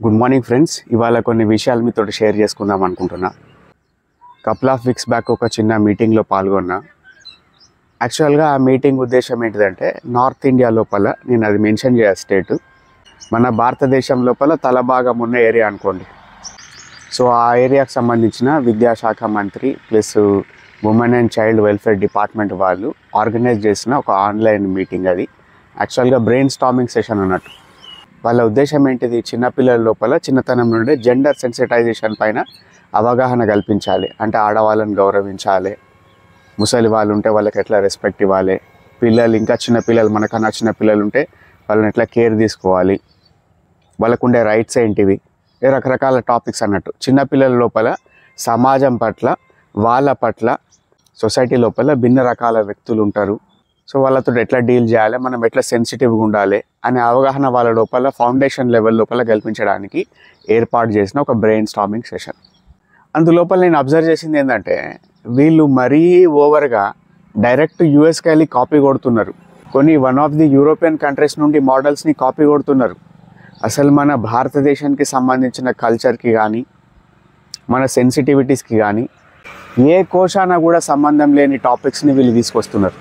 Good morning friends. ఇవాళ కొన్ని విషయాలు మీతో షేర్ చేసుకుందాం అనుకుంటున్నా. కపుల్ ఆఫ్ వీక్స్ బ్యాక్ ఒక చిన్న మీటింగ్లో పాల్గొన్నా. యాక్చువల్గా ఆ మీటింగ్ ఉద్దేశం ఏంటిదంటే నార్త్ ఇండియా లోపల, నేను అది మెన్షన్ చేయాలి స్టేటు, మన భారతదేశం లోపల తలభాగం ఉన్న ఏరియా అనుకోండి. సో ఆ ఏరియాకి సంబంధించిన విద్యాశాఖ మంత్రి plus women and child welfare department వాళ్ళు ఆర్గనైజ్ చేసిన ఒక ఆన్లైన్ మీటింగ్. అది యాక్చువల్గా బ్రెయిన్ స్టార్మింగ్ సెషన్ అన్నట్టు. వాళ్ళ ఉద్దేశం ఏంటిది, చిన్నపిల్లల లోపల చిన్నతనం నుండి జెండర్ సెన్సిటైజేషన్ పైన అవగాహన కల్పించాలి. అంటే ఆడవాళ్ళని గౌరవించాలి, ముసలి వాళ్ళు ఉంటే వాళ్ళకి ఎట్లా రెస్పెక్ట్ ఇవ్వాలి, పిల్లలు ఇంకా చిన్నపిల్లలు మనకన్నా చిన్న పిల్లలు ఉంటే వాళ్ళని ఎట్లా కేర్ తీసుకోవాలి, వాళ్ళకు ఉండే రైట్స్ ఏంటివి, రకరకాల టాపిక్స్ అన్నట్టు. చిన్నపిల్లల లోపల సమాజం పట్ల, వాళ్ళ పట్ల, సొసైటీ లోపల భిన్న రకాల వ్యక్తులు ఉంటారు. సో వాళ్ళతో ఎట్లా డీల్ చేయాలి, మనం ఎట్లా సెన్సిటివ్గా ఉండాలి అనే అవగాహన వాళ్ళ లోపల ఫౌండేషన్ లెవెల్ లోపల కల్పించడానికి ఏర్పాటు చేసిన ఒక బ్రెయిన్ స్టార్మింగ్ సెషన్. అందులోపల నేను అబ్జర్వ్ చేసింది ఏంటంటే, వీళ్ళు మరీ ఓవర్గా డైరెక్ట్ యూఎస్కి వెళ్ళి కాపీ కొడుతున్నారు. కొన్ని one of the European countries నుండి మోడల్స్ని కాపీ కొడుతున్నారు. అసలు మన భారతదేశానికి సంబంధించిన కల్చర్కి కానీ, మన సెన్సిటివిటీస్కి కానీ ఏ కోశాన కూడా సంబంధం లేని టాపిక్స్ని వీళ్ళు తీసుకొస్తున్నారు.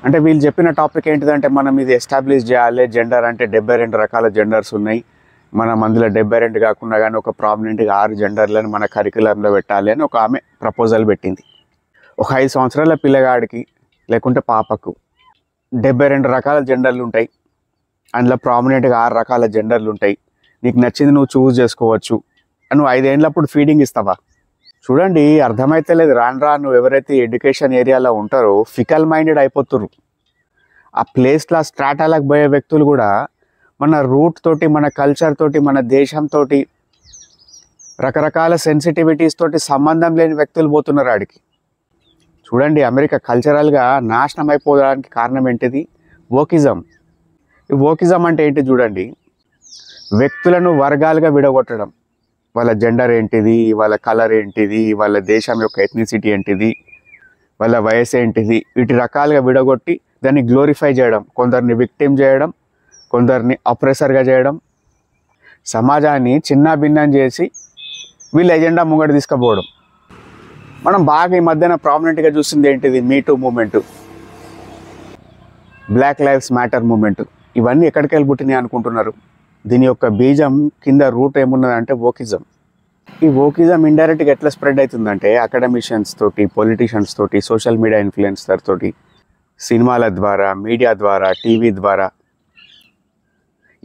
అంటే వీళ్ళు చెప్పిన టాపిక్ ఏంటిదంటే, మనం ఇది ఎస్టాబ్లిష్ చేయాలి, జెండర్ అంటే 72 రకాల జెండర్స్ ఉన్నాయి, మనం అందులో 72 కాకుండా కానీ ఒక ప్రామినెంట్గా 6 జెండర్లను మన కరికులంలో పెట్టాలి అని ఒక ఆమె ప్రపోజల్ పెట్టింది. ఒక 5 సంవత్సరాల పిల్లగాడికి లేకుంటే పాపకు 72 రకాల జెండర్లు ఉంటాయి, అందులో ప్రామినెంట్గా 6 రకాల జెండర్లు ఉంటాయి, నీకు నచ్చింది నువ్వు చూస్ చేసుకోవచ్చు అని నువ్వు 5 ఏళ్ళప్పుడు ఫీడింగ్ ఇస్తావా? చూడండి, అర్థమైతే లేదు. రాను ఎవరైతే ఎడ్యుకేషన్ ఏరియాలో ఉంటారో ఫికల్ మైండెడ్ అయిపోతున్నారు. ఆ ప్లేస్లో స్ట్రాటాలకు పోయే వ్యక్తులు కూడా మన రూట్ తోటి, మన కల్చర్ తోటి, మన దేశంతో రకరకాల సెన్సిటివిటీస్ తోటి సంబంధం లేని వ్యక్తులు పోతున్నారు ఆడికి. చూడండి, అమెరికా కల్చరల్గా నాశనం అయిపోవడానికి కారణం ఏంటిది? వోకిజం. ఈ వోకిజం అంటే ఏంటి చూడండి, వ్యక్తులను వర్గాలుగా విడగొట్టడం. వాళ్ళ జెండర్ ఏంటిది, వాళ్ళ కలర్ ఏంటిది, వాళ్ళ దేశం యొక్క ఎథ్నిసిటీ ఏంటిది, వాళ్ళ వయసు ఏంటిది, వీటి రకాలుగా విడగొట్టి దాన్ని గ్లోరిఫై చేయడం, కొందరిని విక్టిమ్ చేయడం, కొందరిని అప్రెసర్గా చేయడం, సమాజాన్ని చిన్న భిన్నం చేసి వీళ్ళ ఎజెండా ముంగడు తీసుకుపోవడం. మనం బాగా ఈ మధ్యన ప్రామినెంట్గా చూస్తుంది ఏంటిది? Me too movement, black lives matter movement. ఇవన్నీ ఎక్కడికి వెళ్ళి పుట్టినాయి అనుకుంటున్నారు? దీని యొక్క బీజం కింద రూట్ ఏమున్నదంటే వోకిజం. ఈ వోకిజం ఇండైరెక్ట్గా ఎట్లా స్ప్రెడ్ అవుతుందంటే, అకాడమిషియన్స్ తోటి, పొలిటీషియన్స్ తోటి, సోషల్ మీడియా ఇన్ఫ్లుయెన్సర్ తోటి, సినిమాల ద్వారా, మీడియా ద్వారా, టీవీ ద్వారా,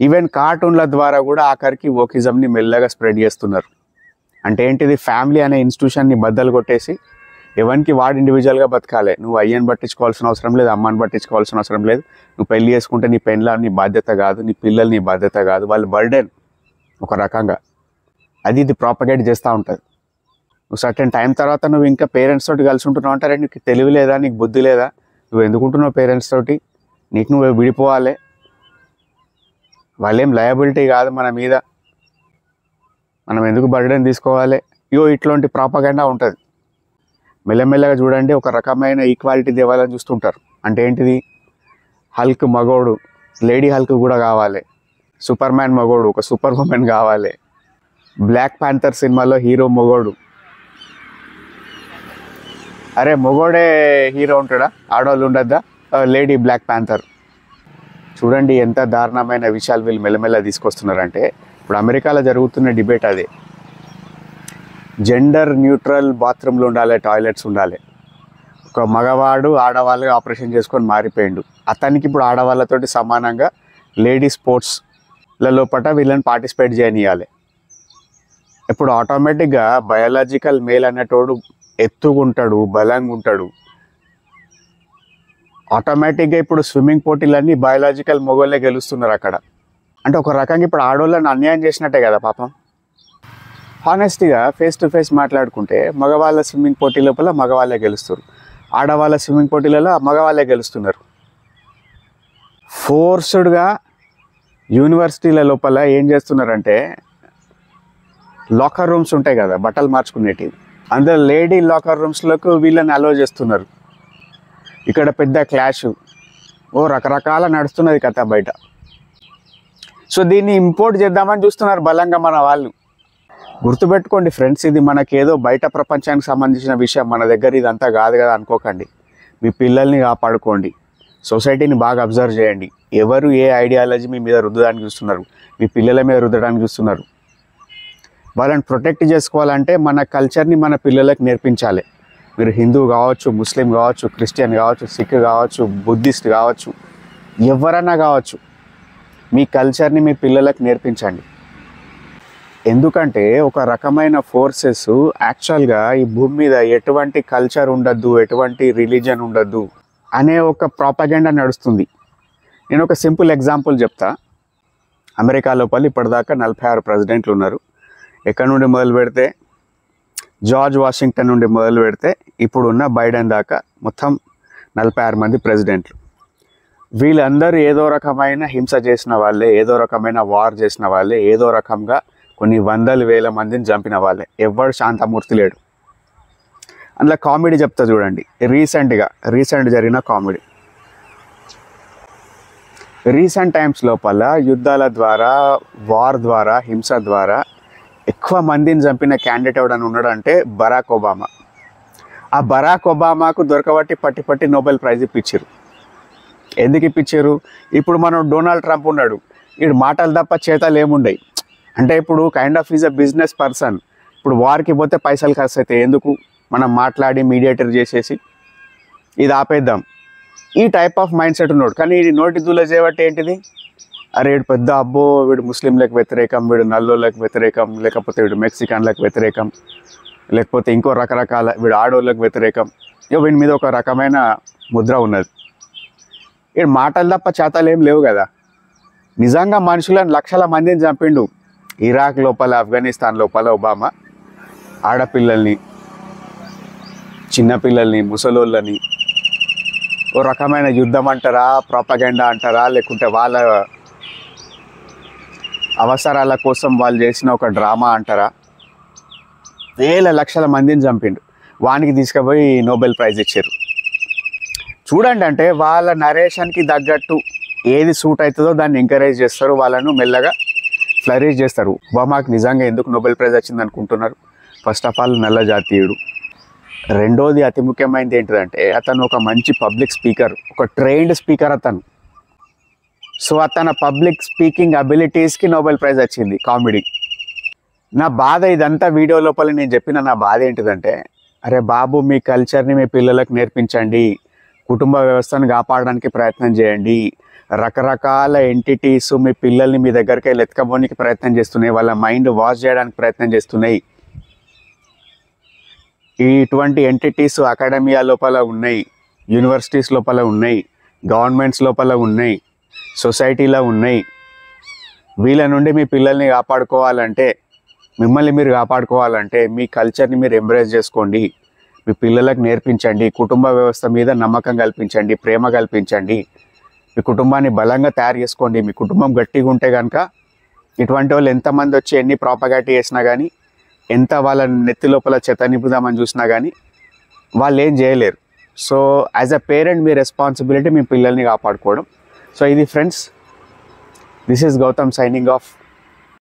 ఈవెన్ కార్టూన్ల ద్వారా కూడా ఆఖరికి వోకిజంని మెల్లగా స్ప్రెడ్ చేస్తున్నారు. అంటే ఏంటిది? ఫ్యామిలీ అనే ఇన్స్టిట్యూషన్ని బద్దలు కొట్టేసి ఎవరికి వాడు ఇండివిజువల్గా బతకాలి. నువ్వు అయ్యని పట్టించుకోవాల్సిన అవసరం లేదు, అమ్మని పట్టించుకోవాల్సిన అవసరం లేదు. నువ్వు పెళ్లి చేసుకుంటే నీ పెళ్ళ నీ బాధ్యత కాదు, నీ పిల్లలు నీ బాధ్యత కాదు, వాళ్ళ బర్డెన్ ఒక రకంగా. ఇది ప్రాపగేట్ చేస్తూ ఉంటుంది. నువ్వు సర్టెన్ టైం తర్వాత నువ్వు ఇంకా పేరెంట్స్ తోటి కలిసి ఉంటున్నావు అంటారే, నీకు తెలివి లేదా, నీకు బుద్ధి లేదా, నువ్వు ఎందుకుంటున్నావు పేరెంట్స్ తోటి, నీకు నువ్వు విడిపోవాలి, వాళ్ళేం లయబిలిటీ కాదు మన మీద, మనం ఎందుకు బర్డెన్ తీసుకోవాలి, ఇట్లాంటి ప్రాపగెండా ఉంటుంది. మెల్లమెల్లగా చూడండి, ఒక రకమైన ఈక్వాలిటీ దేవాలని చూస్తుంటారు. అంటే ఏంటిది? హల్క్ మగోడు లేడీ హల్క్ కూడా కావాలి, సూపర్ మ్యాన్ మగోడు ఒక సూపర్ ఉమెన్ కావాలి, బ్లాక్ ప్యాంథర్ సినిమాలో హీరో మగోడు. అరే మగోడే హీరో ఉంటాడా? ఆడవాళ్ళు ఉండద్దా? Lady black panther. చూడండి ఎంత దారుణమైన విషయాలు వీళ్ళు మెల్లమెల్ల తీసుకొస్తున్నారంటే. ఇప్పుడు అమెరికాలో జరుగుతున్న డిబేట్ అదే. జెండర్ న్యూట్రల్ బాత్రూమ్లు ఉండాలి, టాయిలెట్స్ ఉండాలి. ఒక మగవాడు ఆడవాళ్ళగా ఆపరేషన్ చేసుకొని మారిపోయిండు. అతనికి ఇప్పుడు ఆడవాళ్ళతోటి సమానంగా లేడీ స్పోర్ట్స్ల లోపల వీళ్ళని పార్టిసిపేట్ చేయనియాలి. ఇప్పుడు ఆటోమేటిక్గా బయాలజికల్ మేల్ అనేటోడు ఎత్తుగుంటాడు, బలంగా ఉంటాడు. ఆటోమేటిక్గా ఇప్పుడు స్విమ్మింగ్ పోటీలన్నీ బయాలజికల్ మొగోళ్ళే గెలుస్తున్నారు అక్కడ. అంటే ఒక రకంగా ఇప్పుడు ఆడవాళ్ళని అన్యాయం చేసినట్టే కదా పాపం. హానెస్ట్గా ఫేస్ టు ఫేస్ మాట్లాడుకుంటే మగవాళ్ళ స్విమ్మింగ్ పోటీ లోపల మగవాళ్ళే గెలుస్తారు, ఆడవాళ్ళ స్విమ్మింగ్ పోటీలలో మగవాళ్ళే గెలుస్తున్నారు. ఫోర్స్డ్గా యూనివర్సిటీల లోపల ఏం చేస్తున్నారంటే, లాకర్ రూమ్స్ ఉంటాయి కదా బట్టలు మార్చుకునేటివి, అందులో లేడీ లాకర్ రూమ్స్లోకి వీళ్ళని అలో చేస్తున్నారు. ఇక్కడ పెద్ద క్లాష్ రకరకాల నడుస్తున్నది కథ బయట. సో దీన్ని ఇంపోర్ట్ చేద్దామని చూస్తున్నారు బలంగా మన వాళ్ళు. గుర్తుపెట్టుకోండి ఫ్రెండ్స్, ఇది మనకేదో బయట ప్రపంచానికి సంబంధించిన విషయం, మన దగ్గర ఇదంతా కాదు కదా అనుకోకండి. మీ పిల్లల్ని కాపాడుకోండి, సొసైటీని బాగా అబ్జర్వ్ చేయండి. ఎవరు ఏ ఐడియాలజీ మీ మీద రుద్దడానికి చూస్తున్నారు, మీ పిల్లల మీద రుద్దడానికి చూస్తున్నారు. వాళ్ళని ప్రొటెక్ట్ చేసుకోవాలంటే మన కల్చర్ని మన పిల్లలకు నేర్పించాలి. మీరు హిందూ కావచ్చు, ముస్లిం కావచ్చు, క్రిస్టియన్ కావచ్చు, సిక్ కావచ్చు, బుద్ధిస్ట్ కావచ్చు, ఎవరన్నా కావచ్చు, మీ కల్చర్ని మీ పిల్లలకు నేర్పించండి. ఎందుకంటే ఒక రకమైన ఫోర్సెస్ యాక్చువల్గా ఈ భూమి మీద ఎటువంటి కల్చర్ ఉండద్దు, ఎటువంటి రిలీజన్ ఉండద్దు అనే ఒక ప్రాపగెండా నడుస్తుంది. నేను ఒక సింపుల్ ఎగ్జాంపుల్ చెప్తా. అమెరికా లోపల ఇప్పటిదాకా 46 ప్రెసిడెంట్లు ఉన్నారు. ఎక్కడి నుండి మొదలు పెడితే జార్జ్ వాషింగ్టన్ నుండి మొదలు పెడితే ఇప్పుడున్న బైడెన్ దాకా మొత్తం 46 మంది ప్రెసిడెంట్లు. వీళ్ళందరూ ఏదో రకమైన హింస చేసిన వాళ్ళే, ఏదో రకమైన వార్ చేసిన వాళ్ళే, ఏదో రకంగా కొన్ని వందల వేల మందిని చంపిన వాళ్ళే. ఎవ్వడు శాంతమూర్తి లేడు. అందులో కామెడీ చెప్తా చూడండి. రీసెంట్ జరిగిన కామెడీ. రీసెంట్ టైమ్స్ లోపల యుద్ధాల ద్వారా, వార్ ద్వారా, హింస ద్వారా ఎక్కువ మందిని చంపిన క్యాండిడేట్ ఎవడని ఉన్నాడంటే బరాక్ ఒబామా. ఆ బరాక్ ఒబామాకు దొరకబట్టి పట్టి నోబెల్ ప్రైజ్ ఇప్పించారు. ఎందుకు ఇప్పించారు? ఇప్పుడు మనం డొనాల్డ్ ట్రంప్ ఉన్నాడు, వీడు మాటలు తప్ప చేతలు ఏముండయి. అంటే ఇప్పుడు kind of is a business person. ఇప్పుడు వార్కి పోతే పైసలు ఖర్చు అవుతాయి, ఎందుకు మనం మాట్లాడి మీడియేటర్ చేసేసి ఇది ఆపేద్దాం, ఈ టైప్ ఆఫ్ మైండ్ సెట్ ఉన్నాడు. కానీ ఇది నోటి దూల చేయబట్టి ఏంటిది, అరే వీడు పెద్ద అబ్బో, వీడు ముస్లింలకు వ్యతిరేకం, వీడు నల్లోళ్ళకి వ్యతిరేకం, లేకపోతే వీడు మెక్సికన్లకు వ్యతిరేకం, లేకపోతే ఇంకో రకరకాల వీడు ఆడోళ్ళకి వ్యతిరేకం. వీడి మీద ఒక రకమైన ముద్ర ఉన్నది. వీడు మాటలు తప్ప చేతలు ఏం లేవు కదా. నిజంగా మనుషులను లక్షల మందిని చంపిండు. ఇరాక్ లోపల, ఆఫ్ఘనిస్తాన్ లోపల ఒబామా ఆడపిల్లల్ని, చిన్నపిల్లల్ని, ముసలోళ్ళని ఓ రకమైన యుద్ధం అంటారా, ప్రాపగెండా అంటారా, లేకుంటే వాళ్ళ అవసరాల కోసం వాళ్ళు చేసిన ఒక డ్రామా అంటారా, వేల లక్షల మందిని చంపిండు. వానికి తీసుకుపోయి నోబెల్ ప్రైజ్ ఇచ్చారు. చూడండి, అంటే వాళ్ళ నరేషన్కి తగ్గట్టు ఏది సూట్ అవుతుందో దాన్ని ఎంకరేజ్ చేస్తారు, వాళ్ళను మెల్లగా ఫ్లరిష్ చేస్తారు. ఒబామాకి నిజంగా ఎందుకు నోబెల్ ప్రైజ్ వచ్చింది అనుకుంటున్నారు? ఫస్ట్ ఆఫ్ ఆల్ నల్ల జాతీయుడు. రెండోది అతి ముఖ్యమైనది ఏంటిదంటే అతను ఒక మంచి పబ్లిక్ స్పీకర్, ఒక ట్రైన్డ్ స్పీకర్ అతను. సో అతని పబ్లిక్ స్పీకింగ్ అబిలిటీస్కి నోబెల్ ప్రైజ్ వచ్చింది. కామెడీ. నా బాధ ఇదంతా వీడియో లోపల నేను చెప్పిన నా బాధ ఏంటిదంటే, అరే బాబు, మీ కల్చర్ని మీ పిల్లలకు నేర్పించండి, కుటుంబ వ్యవస్థను కాపాడడానికి ప్రయత్నం చేయండి. రకరకాల ఎంటిటీస్ మీ పిల్లల్ని మీ దగ్గరికి ఎత్తుకపోనికి ప్రయత్నం చేస్తున్నాయి, వాళ్ళ మైండ్ వాష్ చేయడానికి ప్రయత్నం చేస్తున్నాయి. ఇటువంటి ఎంటిటీస్ అకాడమియా లోపల ఉన్నాయి, యూనివర్సిటీస్ లోపల ఉన్నాయి, గవర్నమెంట్స్ లోపల ఉన్నాయి, సొసైటీలో ఉన్నాయి. వీళ్ళ నుండి మీ పిల్లల్ని కాపాడుకోవాలంటే, మిమ్మల్ని మీరు కాపాడుకోవాలంటే మీ కల్చర్ని మీరు ఎంబ్రేస్ చేసుకోండి, మీ పిల్లలకు నేర్పించండి, కుటుంబ వ్యవస్థ మీద నమ్మకం కల్పించండి, ప్రేమ కల్పించండి, మీ కుటుంబాన్ని బలంగా తయారు చేసుకోండి. మీ కుటుంబం గట్టిగా ఉంటే కనుక ఇటువంటి వాళ్ళు ఎంతమంది వచ్చి ఎన్ని ప్రాపగాటి చేసినా కానీ, ఎంత వాళ్ళ నెత్తి లోపల చెత్త నింపుదామని చూసినా కానీ వాళ్ళు ఏం చేయలేరు. సో యాజ్ అ పేరెంట్ మీ రెస్పాన్సిబిలిటీ మీ పిల్లల్ని కాపాడుకోవడం. సో ఇది friends, this is Gautam signing of.